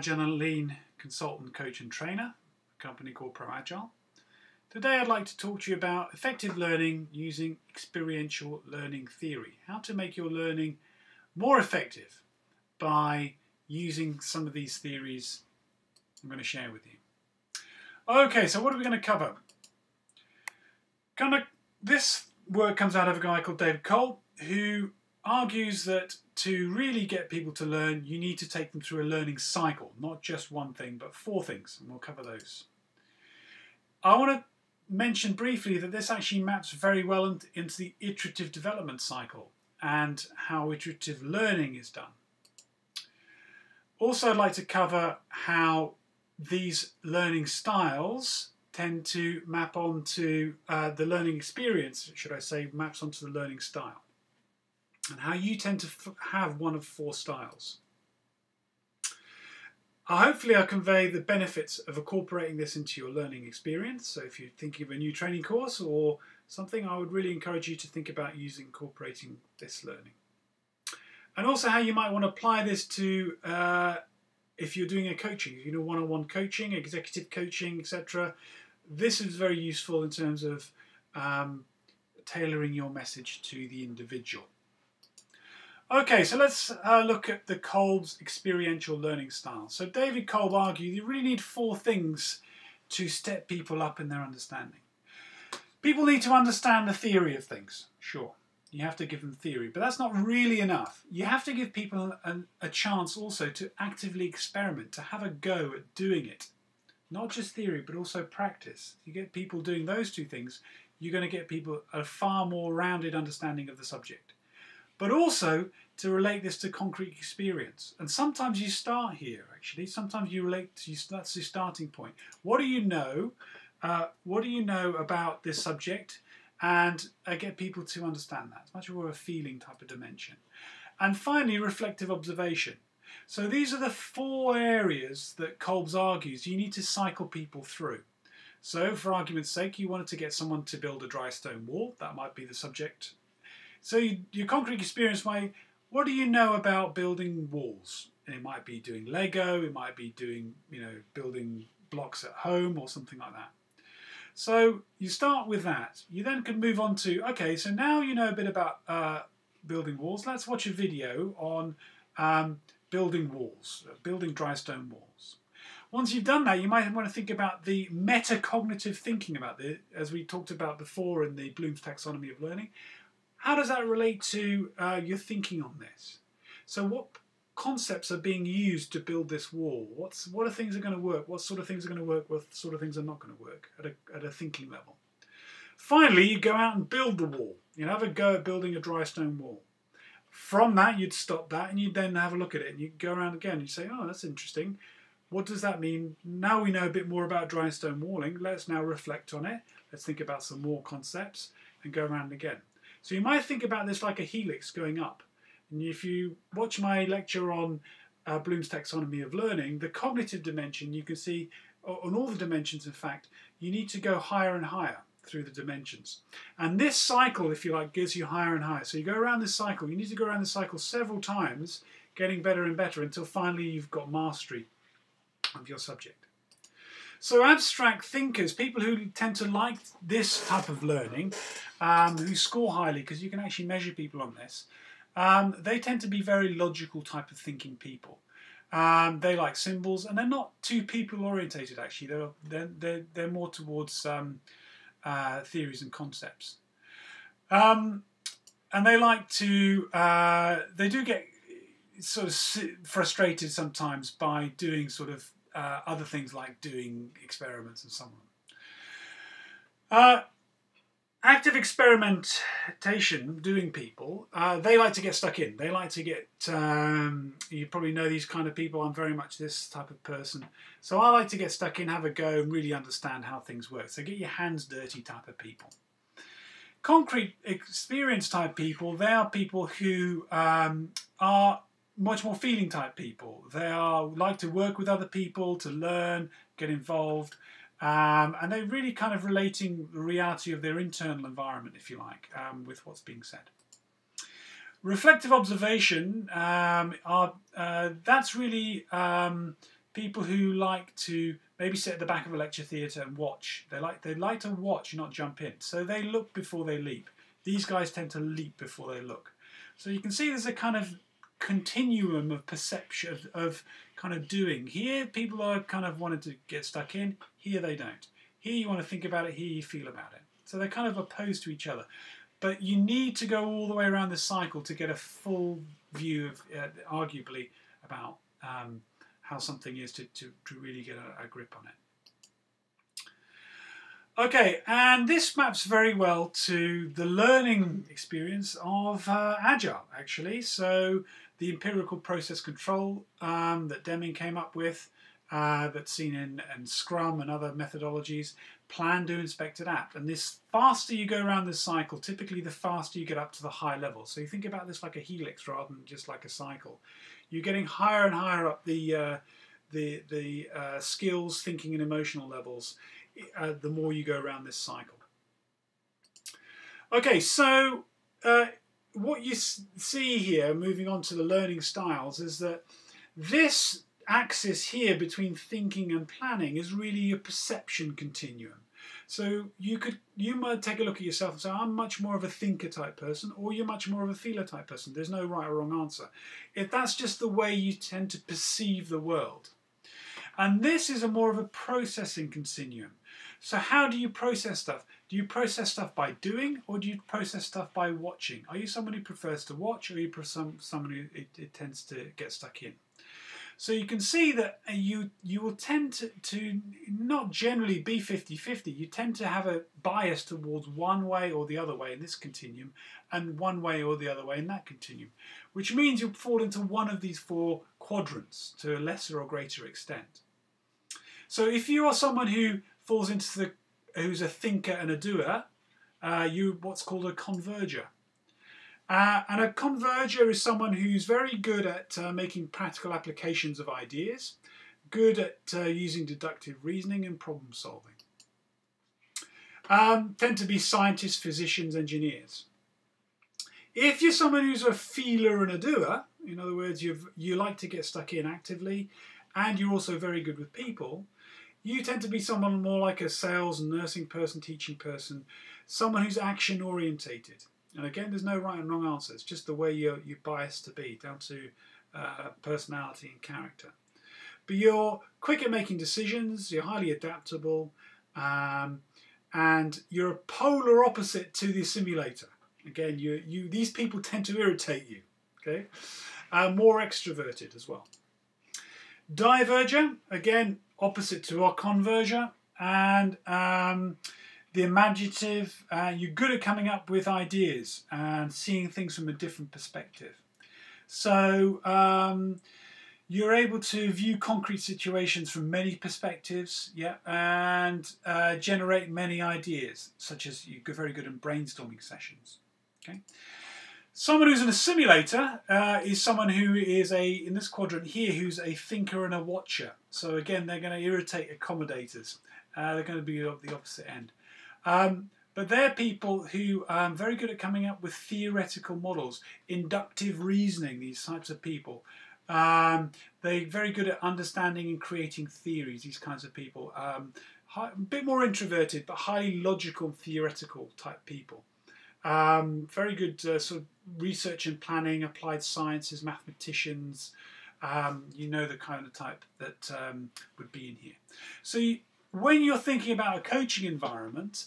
Agile and Lean consultant, coach and trainer, a company called proAgile. Today I'd like to talk to you about effective learning using experiential learning theory. How to make your learning more effective by using some of these theories I'm going to share with you. Okay, so what are we going to cover? This work comes out of a guy called David Kolb, who argues that to really get people to learn, you need to take them through a learning cycle, not just one thing, but 4 things, and we'll cover those. I want to mention briefly that this actually maps very well into the iterative development cycle and how iterative learning is done. Also, I'd like to cover how these learning styles tend to map onto the learning experience, should I say, maps onto the learning style, and how you tend to have one of 4 styles. Hopefully I'll convey the benefits of incorporating this into your learning experience. So if you're thinking of a new training course or something, I would really encourage you to think about incorporating this learning. And also how you might want to apply this to if you're doing a coaching, one-on-one coaching, executive coaching, etc. This is very useful in terms of tailoring your message to the individual. Okay, so let's look at the Kolb's experiential learning style. So David Kolb argued you really need 4 things to step people up in their understanding. People need to understand the theory of things, sure. You have to give them theory, but that's not really enough. You have to give people a chance also to actively experiment, to have a go at doing it. Not just theory, but also practice. You get people doing those 2 things, you're going to get people a far more rounded understanding of the subject. But also to relate this to concrete experience. And sometimes you start here, actually. Sometimes you relate to, that's the starting point. What do you know? What do you know about this subject? And get people to understand that. It's much more of a feeling type of dimension. And finally, reflective observation. So these are the 4 areas that Kolb argues you need to cycle people through. So for argument's sake, you wanted to get someone to build a dry stone wall. That might be the subject. So your concrete experience might, what do you know about building walls? And it might be doing Lego, it might be doing, building blocks at home or something like that. So you start with that. You then can move on to, okay, so now you know a bit about building walls. Let's watch a video on building walls, building dry stone walls. Once you've done that, you might want to think about the metacognitive thinking about this, as we talked about before in the Bloom's taxonomy of learning. How does that relate to your thinking on this? So what concepts are being used to build this wall? What are things that are going to work? What sort of things are going to work? What sort of things are not going to work at a thinking level? Finally, you go out and build the wall. You have a go at building a dry stone wall. From that, you'd stop that and you'd then have a look at it and you'd go around again and you say, oh, that's interesting. What does that mean? Now we know a bit more about dry stone walling. Let's now reflect on it. Let's think about some more concepts and go around again. So you might think about this like a helix going up. And if you watch my lecture on Bloom's taxonomy of learning, the cognitive dimension, you can see on all the dimensions, in fact, you need to go higher and higher through the dimensions. And this cycle, if you like, gives you higher and higher. So you go around this cycle. You need to go around this cycle several times, getting better and better until finally you've got mastery of your subject. So abstract thinkers, people who tend to like this type of learning, who score highly, because you can actually measure people on this, they tend to be very logical type of thinking people. They like symbols, and they're not too people orientated actually. They're more towards theories and concepts. And they like to, they do get sort of frustrated sometimes by doing sort of other things like doing experiments and so on. Active experimentation, doing people, they like to get stuck in. They like to get, you probably know these kind of people, I'm very much this type of person. So I like to get stuck in, have a go and really understand how things work. So get your hands dirty type of people. Concrete experience type people, they are people who are much more feeling type people. They like to work with other people, to learn, get involved, and they're really kind of relating the reality of their internal environment, if you like, with what's being said. Reflective observation, that's really people who like to maybe sit at the back of a lecture theatre and watch. They like to watch, not jump in. So they look before they leap. These guys tend to leap before they look. So you can see there's a kind of continuum of perception of kind of doing. Here people are kind of wanting to get stuck in. Here they don't. Here you want to think about it. Here you feel about it. So they're kind of opposed to each other. But you need to go all the way around the cycle to get a full view of, arguably, about how something is to really get a grip on it. Okay, and this maps very well to the learning experience of Agile, actually. So the empirical process control that Deming came up with, that's seen in Scrum and other methodologies, plan, do, inspect, adapt. And this faster you go around this cycle, typically the faster you get up to the high level. So you think about this like a helix rather than just like a cycle. You're getting higher and higher up the skills, thinking and emotional levels the more you go around this cycle. Okay, so what you see here, moving on to the learning styles, is that this axis here between thinking and planning is really your perception continuum. So you might take a look at yourself and say, I'm much more of a thinker type person, or you're much more of a feeler type person. There's no right or wrong answer. If that's just the way you tend to perceive the world. And this is a more of a processing continuum. So how do you process stuff? Do you process stuff by doing, or do you process stuff by watching? Are you someone who prefers to watch, or are you someone who it tends to get stuck in? So you can see that you will tend to not generally be 50-50. You tend to have a bias towards one way or the other way in this continuum, and one way or the other way in that continuum, which means you'll fall into one of these four quadrants to a lesser or greater extent. So if you are someone who falls into who's a thinker and a doer, you're what's called a converger. And a converger is someone who's very good at making practical applications of ideas, good at using deductive reasoning and problem solving. Tend to be scientists, physicians, engineers. If you're someone who's a feeler and a doer, in other words, you like to get stuck in actively, and you're also very good with people, you tend to be someone more like a sales and nursing person, teaching person, someone who's action orientated. And again, there's no right and wrong answer. It's just the way you're biased to be, down to personality and character. But you're quick at making decisions, you're highly adaptable, and you're a polar opposite to the simulator. Again, these people tend to irritate you. Okay, more extroverted as well. Diverger, again, opposite to our converger, and the imaginative, you're good at coming up with ideas and seeing things from a different perspective. So you're able to view concrete situations from many perspectives, yeah, and generate many ideas, such as you're very good in brainstorming sessions. Okay. Someone who's in a simulator is someone who is in this quadrant here, who's a thinker and a watcher. So again, they're going to irritate accommodators. They're going to be of the opposite end. But they're people who are very good at coming up with theoretical models, inductive reasoning, these types of people. They're very good at understanding and creating theories, these kinds of people. A bit more introverted, but highly logical and theoretical type people. Very good sort of research and planning, applied sciences, mathematicians. You know the kind of type that would be in here. So when you're thinking about a coaching environment,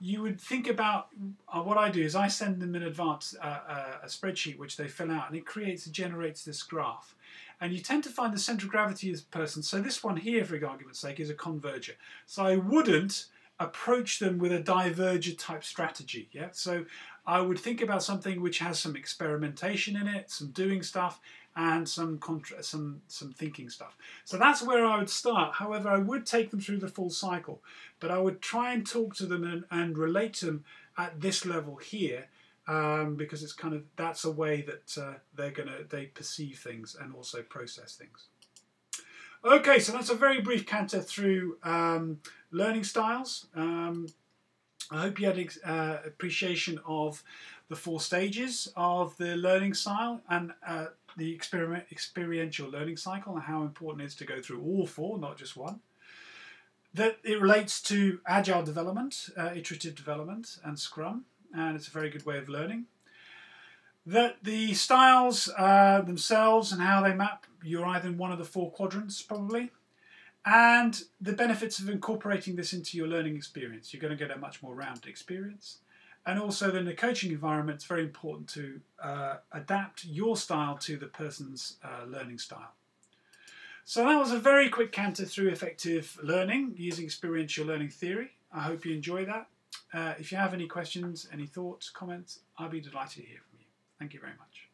you would think about, what I do is I send them in advance a spreadsheet which they fill out, and it generates this graph. And you tend to find the centre of gravity of the person. So this one here, for argument's sake, is a converger. So I wouldn't approach them with a diverger type strategy. Yeah, so I would think about something which has some experimentation in it, some doing stuff, and some thinking stuff. So that's where I would start. However, I would take them through the full cycle, but I would try and talk to them and relate to them at this level here, because it's kind of, that's a way that they perceive things and also process things. Okay, so that's a very brief canter through learning styles. I hope you had appreciation of the 4 stages of the learning style and the experiential learning cycle, and how important it is to go through all 4, not just one. That it relates to agile development, iterative development, and Scrum, and it's a very good way of learning. That the styles themselves and how they map, you're either in one of the 4 quadrants probably, and the benefits of incorporating this into your learning experience. You're going to get a much more rounded experience. And also then in the coaching environment, it's very important to adapt your style to the person's learning style. So that was a very quick canter through effective learning using experiential learning theory. I hope you enjoy that. If you have any questions, any thoughts, comments, I'll be delighted to hear from you. Thank you very much.